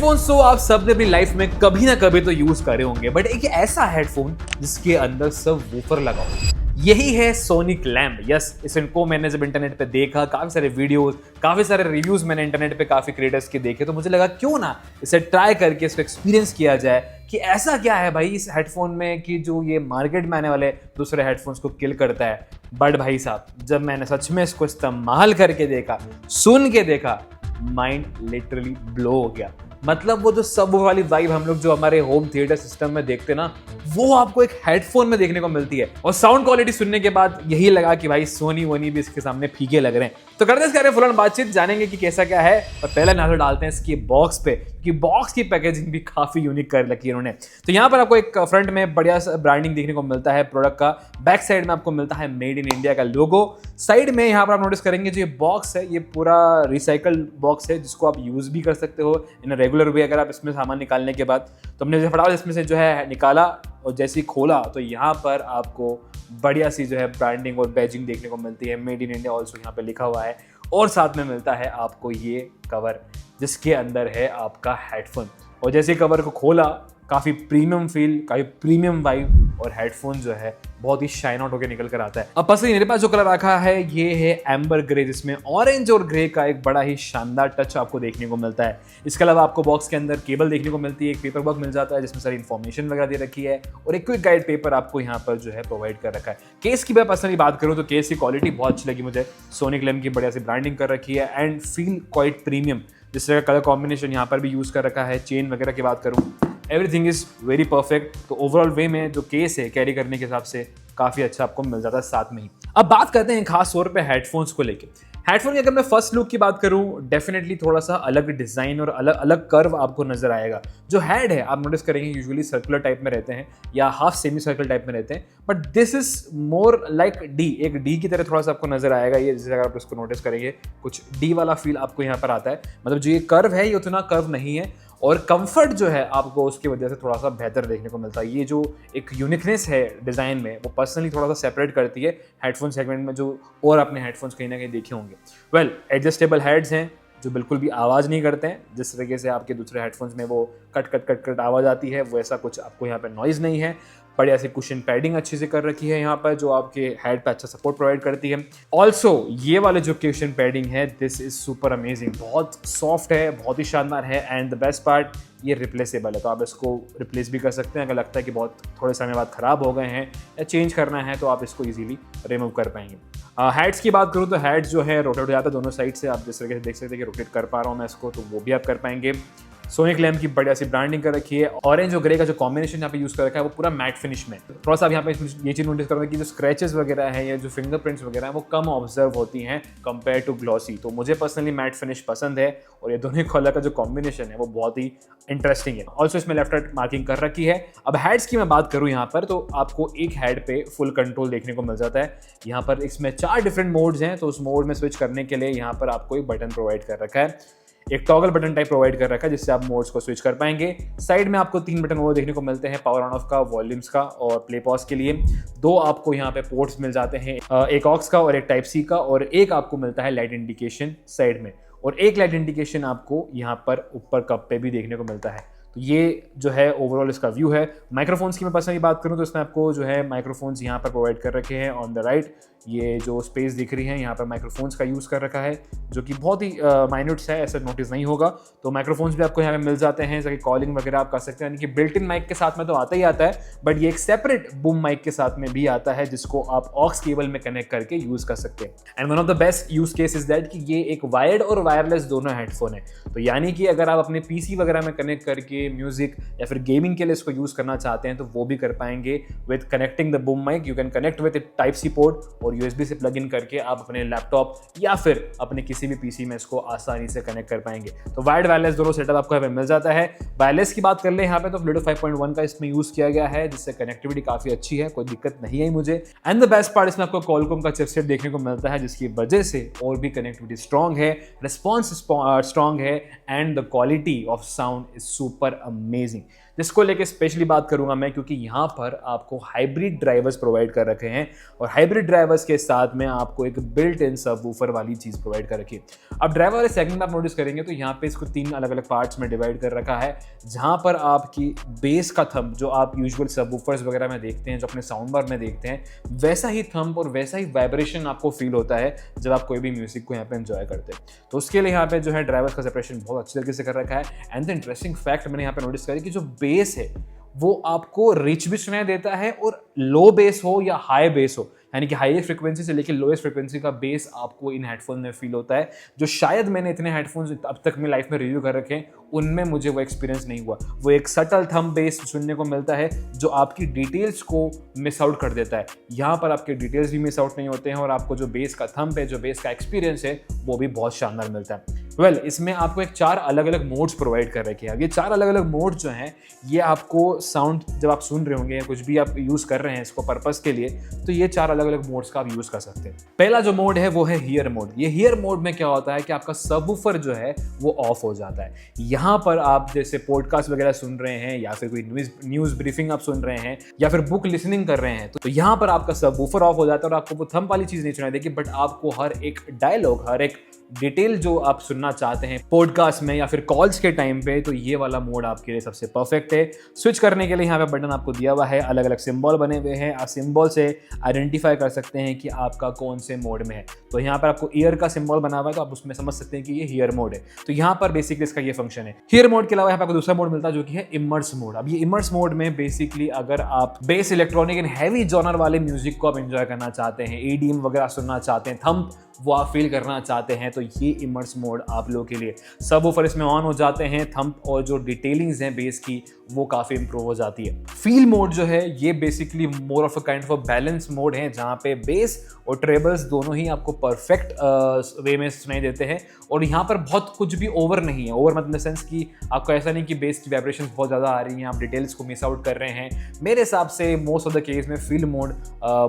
Headphones तो आप सब ने अपनी लाइफ में कभी ना कभी तो यूज करे होंगे, बट एक ऐसा हेडफोन जिसके अंदर सब वूफर लगा हो, यही है सोनिक लैम्प। यस, इनको मैंने जब इंटरनेट पे देखा, काफी सारे वीडियोस, काफी सारे रिव्यूज मैंने इंटरनेट पे काफी क्रिएटर्स के देखे, तो मुझे लगा क्यों ना इसे ट्राई करके इसको एक्सपीरियंस किया जाए कि ऐसा क्या है भाई इस हेडफोन में कि जो ये मार्केट में आने वाले दूसरे हेडफोन्स को किल करता है। बट भाई साहब, जब मैंने सच में इसको इस्तेमाल करके देखा, सुन के देखा, माइंड लिटरली ब्लो हो गया। मतलब वो जो सब वाली वाइब हम लोग जो हमारे होम थिएटर सिस्टम में देखते ना, वो आपको एक हेडफोन में देखने को मिलती है। और साउंड क्वालिटी सुनने के बाद यही लगा कि भाई सोनी वोनी भी इसके सामने फीके लग रहे हैं। तो करते इसके फुल ऑन बातचीत, जानेंगे कि कैसा क्या है। और पहले नजर डालते हैं इसकी बॉक्स पे, कि बॉक्स की पैकेजिंग भी काफी यूनिक कर रखी है उन्होंने। तो यहाँ पर आपको एक फ्रंट में बढ़िया ब्रांडिंग देखने को मिलता है प्रोडक्ट का। बैक साइड में आपको मिलता है मेड इन इंडिया का लोगो। साइड में यहाँ पर आप नोटिस करेंगे जो ये बॉक्स है, ये पूरा रिसाइकल बॉक्स है, जिसको आप यूज भी कर सकते हो इन रेगुलर वे। अगर आप इसमें सामान निकालने के बाद, तो हमने फटाफट इसमें से जो है निकाला और जैसे ही खोला तो यहाँ पर आपको बढ़िया सी जो है ब्रांडिंग और बैजिंग देखने को मिलती है। मेड इन इंडिया ऑल्सो यहाँ पे लिखा हुआ है। और साथ में मिलता है आपको ये कवर, जिसके अंदर है आपका हेडफोन। और जैसे कवर को खोला, काफ़ी प्रीमियम फील, काफ़ी प्रीमियम वाइब, और हेडफोन जो है बहुत ही शाइन आउट होकर निकल कर आता है। अब पसंद मेरे पास जो कलर रखा है ये है एम्बर ग्रे, जिसमें ऑरेंज और ग्रे का एक बड़ा ही शानदार टच आपको देखने को मिलता है। इसके अलावा आपको बॉक्स के अंदर केबल देखने को मिलती है, एक पेपर बॉक्स मिल जाता है जिसमें सारी इन्फॉर्मेशन वगैरह दे रखी है, और एक क्विक गाइड पेपर आपको यहाँ पर जो है प्रोवाइड कर रखा है। केस की मैं पर्सनली बात करूँ तो केस की क्वालिटी बहुत अच्छी लगी मुझे। सोनिक लैम्प की बढ़िया सी ब्रांडिंग कर रखी है एंड फील क्वाइट प्रीमियम। जिस तरह का कलर कॉम्बिनेशन यहाँ पर भी यूज़ कर रखा है। चेन वगैरह की बात करूँ, एवरीथिंग इज वेरी परफेक्ट। तो ओवरऑल वे में जो केस है कैरी करने के हिसाब से काफ़ी अच्छा आपको मिल जाता है साथ में ही। अब बात करते हैं खास तौर पे हेडफोन्स को लेके। हेडफोन की अगर मैं फर्स्ट लुक की बात करूं, डेफिनेटली थोड़ा सा अलग डिजाइन और अलग अलग कर्व आपको नजर आएगा। जो हेड है आप नोटिस करेंगे यूजुअली सर्कुलर टाइप में रहते हैं या हाफ सेमी सर्कल टाइप में रहते हैं, but this is more like D, एक डी की तरह थोड़ा सा आपको नजर आएगा। ये जैसे अगर आप इसको नोटिस करेंगे, कुछ डी वाला फील आपको यहाँ पर आता है। मतलब जो ये कर्व है ये उतना कर्व नहीं है, और कंफर्ट जो है आपको उसकी वजह से थोड़ा सा बेहतर देखने को मिलता है। ये जो एक यूनिकनेस है डिज़ाइन में, वो पर्सनली थोड़ा सा सेपरेट करती है हेडफोन सेगमेंट में, जो और अपने हेडफोन्स कहीं ना कहीं देखे होंगे। वेल, एडजस्टेबल हेड्स हैं जो बिल्कुल भी आवाज़ नहीं करते हैं। जिस तरीके से आपके दूसरे हेडफोन्स में वो कट कट कट कट आवाज़ आती है, वो ऐसा कुछ आपको यहाँ पे नॉइज़ नहीं है। बढ़िया सी कुशन पैडिंग अच्छी से कर रखी है यहाँ पर, जो आपके हेड पे अच्छा सपोर्ट प्रोवाइड करती है। ऑल्सो ये वाले जो कुशन पैडिंग है, दिस इज सुपर अमेजिंग, बहुत सॉफ्ट है, बहुत ही शानदार है। एंड द बेस्ट पार्ट, ये रिप्लेसेबल है, तो आप इसको रिप्लेस भी कर सकते हैं। अगर लगता है कि बहुत थोड़े समय बाद ख़राब हो गए हैं या चेंज करना है, तो आप इसको ईजिली रिमूव कर पाएंगे। हेड्स की बात करूँ तो हेड्स जो है रोटेट हो जाता है दोनों साइड से। आप जिस तरीके से देख सकते हैं कि रोटेट कर पा रहा हूँ मैं इसको, तो वो भी आप कर पाएंगे। सोनिक लैम्प की बढ़िया सी ब्रांडिंग कर रखी है। ऑरेंज और ग्रे का जो कॉम्बिनेशन यहाँ पे यूज कर रखा है वो पूरा मैट फिनिश में। थोड़ा सा यहाँ पे ये चीज नोटिस करोगे कि जो स्क्रैचेस वगैरह है या जो फिंगरप्रिंट्स वगैरह है वो कम ऑब्जर्व होती हैं कंपेयर टू ग्लॉसी। तो मुझे पर्सनली मैट फिनिश पसंद है, और ये दोनों कलर का जो कॉम्बिनेशन है वो बहुत ही इंटरेस्टिंग है। ऑल्सो इसमें लेफ्ट राइट मार्किंग कर रखी है। अब हेड्स की मैं बात करूँ यहाँ पर, तो आपको एक हेड पे फुल कंट्रोल देखने को मिल जाता है। यहाँ पर इसमें 4 डिफरेंट मोड्स हैं, तो उस मोड में स्विच करने के लिए यहाँ पर आपको एक बटन प्रोवाइड कर रखा है। एक टॉगल बटन टाइप प्रोवाइड कर रखा है जिससे आप मोड्स को स्विच कर पाएंगे। साइड में आपको 3 बटन वो देखने को मिलते हैं, पावर ऑन ऑफ का, वॉल्यूम्स का और प्ले पॉज के लिए। 2 आपको यहाँ पे पोर्ट्स मिल जाते हैं, एक ऑक्स का और एक टाइप सी का, और एक आपको मिलता है लाइट इंडिकेशन साइड में, और एक लाइट इंडिकेशन आपको यहाँ पर ऊपर कप पे भी देखने को मिलता है। तो ये जो है ओवरऑल इसका व्यू है। माइक्रोफोन्स की मैं पर्सनली बात करूँ तो इसमें आपको जो है माइक्रोफोन्स यहाँ पर प्रोवाइड कर रखे हैं। ऑन द राइट ये जो स्पेस दिख रही है, यहाँ पर माइक्रोफोन्स का यूज़ कर रखा है, जो कि बहुत ही माइन्यूट्स है, ऐसा नोटिस नहीं होगा। तो माइक्रोफोन्स भी आपको यहाँ पे मिल जाते हैं, जैसे कि कॉलिंग वगैरह आप कर सकते हैं। यानी कि बिल्ट इन माइक के साथ में तो आता ही आता है, बट ये एक सेपरेट बूम माइक के साथ में भी आता है, जिसको आप ऑक्स केबल में कनेक्ट करके यूज़ कर सकते हैं। And one of the best use case is that कि ये एक वायर्ड और वायरलेस दोनों हेडफोन है। तो यानी कि अगर आप अपने पीसी वगैरह में कनेक्ट करके म्यूजिक या फिर गेमिंग के लिए इसको यूज़ करना चाहते हैं, तो वो भी कर पाएंगे with connecting the boom mic. You can connect with type C port और यूएसबी से प्लग इन करके आप अपने लैपटॉप या फिर अपने किसी भी पीसी में इसको आसानी से कनेक्ट कर पाएंगे। तो वायर्ड वायरलेस दोनों सेटअप आपको यहाँ पे मिल जाता है। वायरलेस की बात कर ले यहाँ पे, तो Bluetooth 5.1 का इसमें यूज किया गया है, जिससे कनेक्टिविटी काफी अच्छी है, कोई दिक्कत नहीं आई मुझे। एंड द बेस्ट पार्ट, इसमें आपको Qualcomm का चिपसेट देखने को मिलता है, जिसकी वजह से और भी कनेक्टिविटी स्ट्रॉन्ग है, रिस्पॉन्स स्ट्रॉन्ग है, and the quality of sound is super amazing. जिसको लेके स्पेशली बात करूंगा मैं, क्योंकि यहाँ पर आपको हाइब्रिड ड्राइवर्स प्रोवाइड कर रखे हैं और हाइब्रिड ड्राइवर्स के साथ में आपको एक बिल्ट इन सबवूफर वाली चीज़ प्रोवाइड कर रखी है। अब ड्राइवर वाले सेगमेंट आप नोटिस करेंगे तो यहाँ पे इसको 3 अलग अलग पार्ट्स में डिवाइड कर रखा है, जहाँ पर आपकी बेस का थंब जो आप यूजुअल सबवूफर्स वगैरह में देखते हैं, जो अपने साउंड बार में देखते हैं, वैसा ही थंब और वैसा ही वाइब्रेशन आपको फील होता है जब आप कोई भी म्यूजिक को यहाँ पे एंजॉय करते हैं। तो उसके लिए यहाँ पे जो है ड्राइवर्स का सेपरेशन बहुत अच्छी तरीके से कर रखा है। एंड द इंटरेस्टिंग फैक्ट मैंने यहाँ पे नोटिस करी कि जो बेस है वो आपको रिच भी सुनाई देता है, और लो बेस हो या हाई बेस हो, यानी कि हाईएस्ट फ्रीक्वेंसी से लेकर लोएस्ट फ्रीक्वेंसी का बेस आपको इन हेडफोन में फील होता है, जो शायद मैंने इतने हेडफोन्स अब तक मेरी लाइफ में रिव्यू कर रखे हैं उनमें मुझे वो एक्सपीरियंस नहीं हुआ। वो एक सटल थंब बेस सुनने को मिलता है जो आपकी डिटेल्स को मिस आउट कर देता है। यहाँ पर आपके डिटेल्स भी मिस आउट नहीं होते हैं और आपको जो बेस का थंब है, जो बेस का एक्सपीरियंस है, वो भी बहुत शानदार मिलता है। वेल, इसमें आपको एक 4 अलग अलग मोड्स प्रोवाइड कर रखे हैं। ये 4 अलग अलग मोड जो हैं, ये आपको साउंड जब आप सुन रहे होंगे या कुछ भी आप यूज़ कर रहे हैं इसको पर्पस के लिए, तो ये 4 अलग अलग मोड्स का आप यूज़ कर सकते हैं। पहला जो मोड है वो है हियर मोड। ये हियर मोड में क्या होता है कि आपका सबवूफर जो है वो ऑफ हो जाता है। यहाँ पर आप जैसे पॉडकास्ट वगैरह सुन रहे हैं या फिर कोई न्यूज़ ब्रीफिंग आप सुन रहे हैं या फिर बुक लिसनिंग कर रहे हैं, तो यहाँ पर आपका सबवूफर ऑफ हो जाता है और आपको वो थंब वाली चीज़ नहीं सुनाई देगी, बट आपको हर एक डायलॉग, हर एक डिटेल जो आप सुनना चाहते हैं पॉडकास्ट में या फिर कॉल्स के टाइम पे, तो ये वाला मोड आपके लिए सबसे परफेक्ट है। स्विच करने के लिए यहाँ पे बटन आपको दिया हुआ है, अलग अलग सिंबल बने हुए हैं। आप सिंबल से आइडेंटिफाई कर सकते हैं कि आपका कौन से मोड में है। तो यहाँ पर आपको ईयर का सिंबल बना हुआ है, तो आप उसमें समझ सकते हैं कि ये हियर मोड है। तो यहाँ पर बेसिकली इसका ये फंक्शन है। हियर मोड के अलावा यहाँ पर आपको दूसरा मोड मिलता है जो कि है इमर्स मोड। अब ये इमर्स मोड में बेसिकली अगर आप base, electronic and heavy genre वाले म्यूजिक को आप एंजॉय करना चाहते हैं, EDM वगैरह सुनना चाहते हैं, थंब वो आप फील करना चाहते हैं, तो ये इमर्स मोड आप लोगों के लिए। सबवूफर इसमें ऑन हो जाते हैं, थंब और जो डिटेलिंग्स हैं बेस की वो काफ़ी इंप्रूव हो जाती है। फील मोड जो है ये basically more of a kind of balance mode है, जहाँ पे बेस और ट्रेबल्स दोनों ही आपको परफेक्ट वे में सुनाई देते हैं और यहाँ पर बहुत कुछ भी ओवर नहीं है। ओवर मतलब इन द सेंस कि आपको ऐसा नहीं कि बेस की वाइब्रेशंस बहुत ज़्यादा आ रही हैं, आप डिटेल्स को मिस आउट कर रहे हैं। मेरे हिसाब से मोस्ट ऑफ द केस में feel mode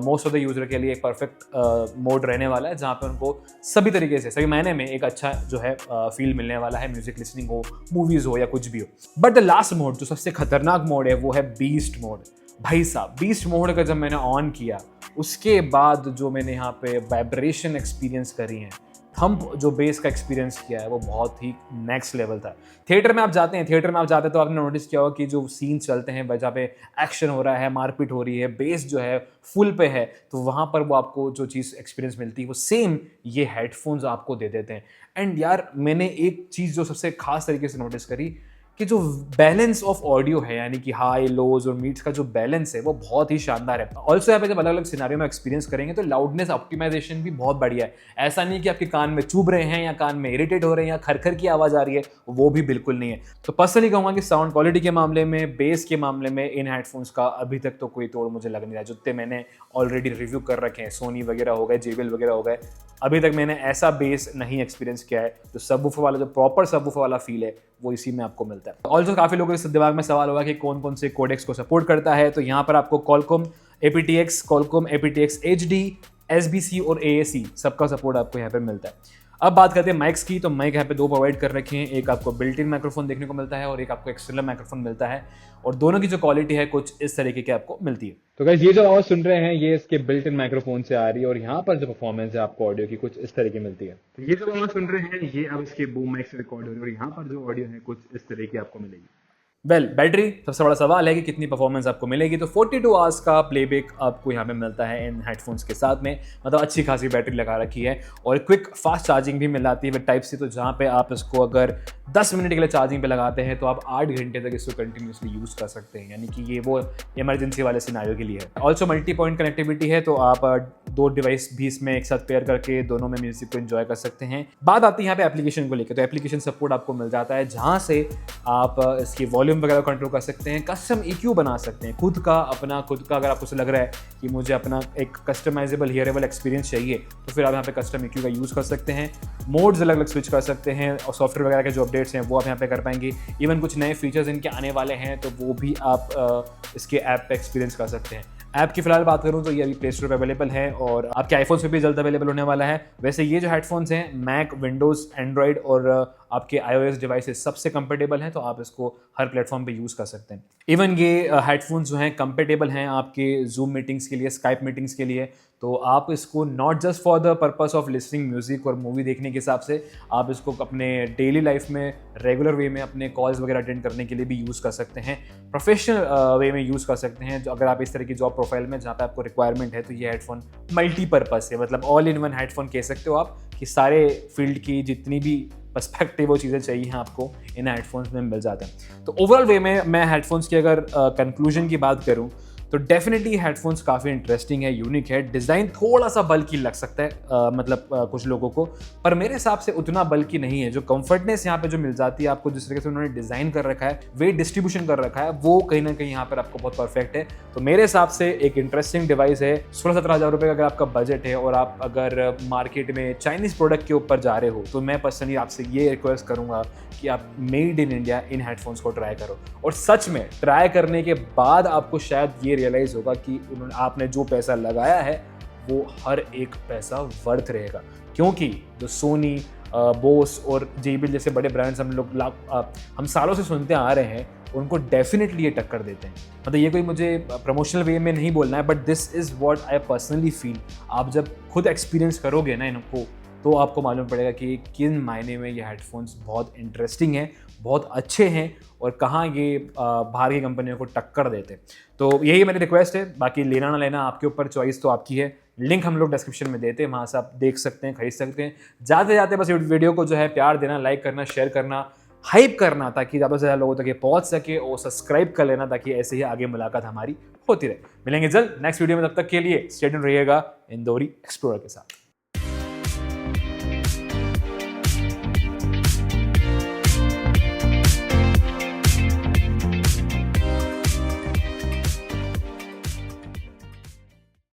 most of the user के लिए एक परफेक्ट मोड रहने वाला है, जहाँ पे उनको सभी तरीके से, सभी मायने में एक अच्छा जो है फील मिलने वाला है, म्यूजिक लिसनिंग हो, मूवीज हो या कुछ भी हो। बट द लास्ट मोड जो सबसे खतरनाक मोड है वो है बीस्ट मोड। भाई साहब, बीस्ट मोड का जब मैंने ऑन किया उसके बाद जो मैंने यहाँ पे वाइब्रेशन एक्सपीरियंस करी है, थंब जो बेस का एक्सपीरियंस किया है, वो बहुत ही नेक्स्ट लेवल था। थिएटर में आप जाते हैं तो आपने नोटिस किया होगा कि जो सीन चलते हैं जहाँ पे एक्शन हो रहा है, मारपीट हो रही है, बेस जो है फुल पे है, तो वहाँ पर वो आपको जो चीज़ एक्सपीरियंस मिलती है वो सेम ये हेडफोन्स आपको दे देते हैं। एंड यार, मैंने एक चीज़ जो सबसे खास तरीके से नोटिस करी कि जो बैलेंस ऑफ ऑडियो है, यानी कि हाई, लोज और मीट्स का जो बैलेंस है वो बहुत ही शानदार है। ऑल्सो यहाँ पे जब अलग अलग सिनारियो में एक्सपीरियंस करेंगे तो लाउडनेस ऑप्टिमाइजेशन भी बहुत बढ़िया है। ऐसा नहीं कि आपके कान में चुभ रहे हैं या कान में इरिटेट हो रहे हैं या खरखर की आवाज़ आ रही है, वो भी बिल्कुल नहीं है। तो पर्सनली कहूँगा कि साउंड क्वालिटी के मामले में, बेस के मामले में इन हेडफोन्स का अभी तक तो कोई तोड़ मुझे लग नहीं रहा। जितने मैंने ऑलरेडी रिव्यू कर रखे हैं, सोनी वगैरह हो गए, JBL वगैरह हो गए, अभी तक मैंने ऐसा बेस नहीं एक्सपीरियंस किया है। जो सबवूफर वाला, जो प्रॉपर सबवूफर वाला फील है, वो इसी में आपको मिलता है। ऑल्सो काफ़ी लोगों के दिमाग में सवाल होगा कि कौन कौन से कोडेक्स को सपोर्ट करता है, तो यहाँ पर आपको Qualcomm aptX HD, SBC और AAC सबका सपोर्ट आपको यहाँ पर मिलता है। अब बात करते हैं माइक्स की, तो माइक यहाँ पे 2 प्रोवाइड कर रखे हैं। एक आपको बिल्ट इन माइक्रोफोन देखने को मिलता है और एक आपको एक्सटर्नल माइक्रोफोन मिलता है, और दोनों की जो क्वालिटी है कुछ इस तरीके की आपको मिलती है। तो गाइस, ये जो आवाज़ सुन रहे हैं ये इसके बिल्ट इन माइक्रोफोन से आ रही है और यहाँ पर जो परफॉर्मेंस है आपको ऑडियो की कुछ इस तरीके मिलती है। तो ये जो आवाज़ सुन रहे हैं ये अब इसके बूम माइक से रिकॉर्ड हो रही है और यहाँ पर जो ऑडियो है कुछ इस तरीके की आपको मिलेगी। बैटरी सबसे बड़ा सवाल है कि कितनी परफॉर्मेंस आपको मिलेगी। तो 42 आवर्स का प्लेबैक आपको यहाँ पे मिलता है इन हेडफोन्स के साथ में, मतलब अच्छी खासी बैटरी लगा रखी है और क्विक फास्ट चार्जिंग भी मिल जाती है विद टाइप सी। तो जहाँ पे आप इसको अगर 10 मिनट के लिए चार्जिंग पे लगाते हैं तो आप 8 घंटे तक इसको कंटिन्यूसली यूज़ कर सकते हैं, यानी कि ये वो इमरजेंसी वाले सिनारियो के लिए है। ऑल्सो मल्टी पॉइंट कनेक्टिविटी है, तो आप 2 डिवाइस भी इसमें एक साथ पेयर करके दोनों में म्यूजिक को एंजॉय कर सकते हैं। बात आती है यहाँ पे एप्लीकेशन को लेकर, तो एप्लीकेशन सपोर्ट आपको मिल जाता है, जहाँ से आप इसकी वॉल्यूम वगैरह कंट्रोल कर सकते हैं, कस्टम EQ बना सकते हैं खुद का अगर आपको लग रहा है कि मुझे अपना एक कस्टमाइजेबल हियरेबल एक्सपीरियंस चाहिए, तो फिर आप यहाँ पे कस्टम EQ का यूज़ कर सकते हैं। मोड्स अलग अलग स्विच कर सकते हैं और सॉफ्टवेयर वगैरह के जो अपडेट्स हैं वो आप यहाँ पे कर पाएंगे। इवन कुछ नए फीचर्स इनके आने वाले हैं तो वो भी आप इसके ऐप पे एक्सपीरियंस कर सकते हैं। ऐप की फिलहाल बात करूं तो ये अभी प्ले स्टोर पर अवेलेबल है और आपके आईफोन पे भी जल्द अवेलेबल होने वाला है। वैसे ये जो हेडफोन्स हैं मैक, विंडोज़, एंड्रॉयड और आपके iOS डिवाइसेस सबसे कंफर्टेबल हैं, तो आप इसको हर प्लेटफॉर्म पे यूज़ कर सकते हैं। इवन ये हेडफोन्स जो हैं कंफर्टेबल हैं आपके जूम मीटिंग्स के लिए, स्काइप मीटिंग्स के लिए, तो आप इसको not just for the purpose of listening music और मूवी देखने के हिसाब से, आप इसको अपने डेली लाइफ में रेगुलर वे में अपने कॉल्स वगैरह अटेंड करने के लिए भी यूज़ कर सकते हैं, प्रोफेशनल वे में यूज़ कर सकते हैं। अगर आप इस तरह की जॉब प्रोफाइल में जहाँ पे आपको रिक्वायरमेंट है, तो ये हेडफोन मल्टीपर्पज़ है, मतलब ऑल इन वन हेडफोन कह सकते हो आप कि सारे फील्ड की जितनी भी पर्सपेक्टिव वो चीज़ें चाहिए हैं आपको इन हेडफोन्स में मिल जाते हैं। तो ओवरऑल वे में मैं हेडफोन्स की अगर कंक्लूजन की बात करूँ तो डेफिनेटली हेडफोन्स काफ़ी इंटरेस्टिंग है, यूनिक है। डिज़ाइन थोड़ा सा बल्कि लग सकता है कुछ लोगों को, पर मेरे हिसाब से उतना बल्कि नहीं है। जो कंफर्टनेस यहाँ पे जो मिल जाती है आपको, जिस तरीके से उन्होंने डिज़ाइन कर रखा है, वेट डिस्ट्रीब्यूशन कर रखा है, वो कहीं ना कहीं यहाँ पर आपको बहुत परफेक्ट है। तो मेरे हिसाब से एक इंटरेस्टिंग डिवाइस है। 16-17 हज़ार रुपये का अगर आपका बजट है और आप अगर मार्केट में चाइनीज़ प्रोडक्ट के ऊपर जा रहे हो, तो मैं पर्सनली आपसे ये रिक्वेस्ट करूँगा कि आप made in India in headphones को ट्राई करो। और सच में ट्राई करने के बाद आपको शायद ये रियलाइज़ होगा कि आपने जो पैसा लगाया है वो हर एक पैसा वर्थ रहेगा। क्योंकि जो सोनी, बोस और JBL जैसे बड़े ब्रांड्स हम सालों से सुनते आ रहे हैं, उनको डेफिनेटली ये टक्कर देते हैं। मतलब ये कोई मुझे प्रमोशनल वे में नहीं बोलना है, but this is what I personally feel. आप जब खुद एक्सपीरियंस करोगे ना इनको, तो आपको मालूम पड़ेगा कि किन मायने में ये हेडफोन्स बहुत इंटरेस्टिंग हैं, बहुत अच्छे हैं और कहाँ ये बाहर की कंपनियों को टक्कर देते हैं। तो यही मेरी रिक्वेस्ट है। बाकी लेना ना लेना आपके ऊपर, चॉइस तो आपकी है। लिंक हम लोग डिस्क्रिप्शन में देते हैं, वहाँ से आप देख सकते हैं, खरीद सकते हैं। जाते जाते बस वीडियो को जो है प्यार देना, लाइक करना, शेयर करना, हाइप करना, ताकि ज़्यादा से ज़्यादा लोगों तक ये पहुँच सके, और सब्सक्राइब कर लेना ताकि ऐसे ही आगे मुलाकात हमारी होती रहे। मिलेंगे जल्द नेक्स्ट वीडियो में, तब तक के लिए स्टे ट्यून्ड रहिएगा इंदौरी एक्सप्लोरर के साथ।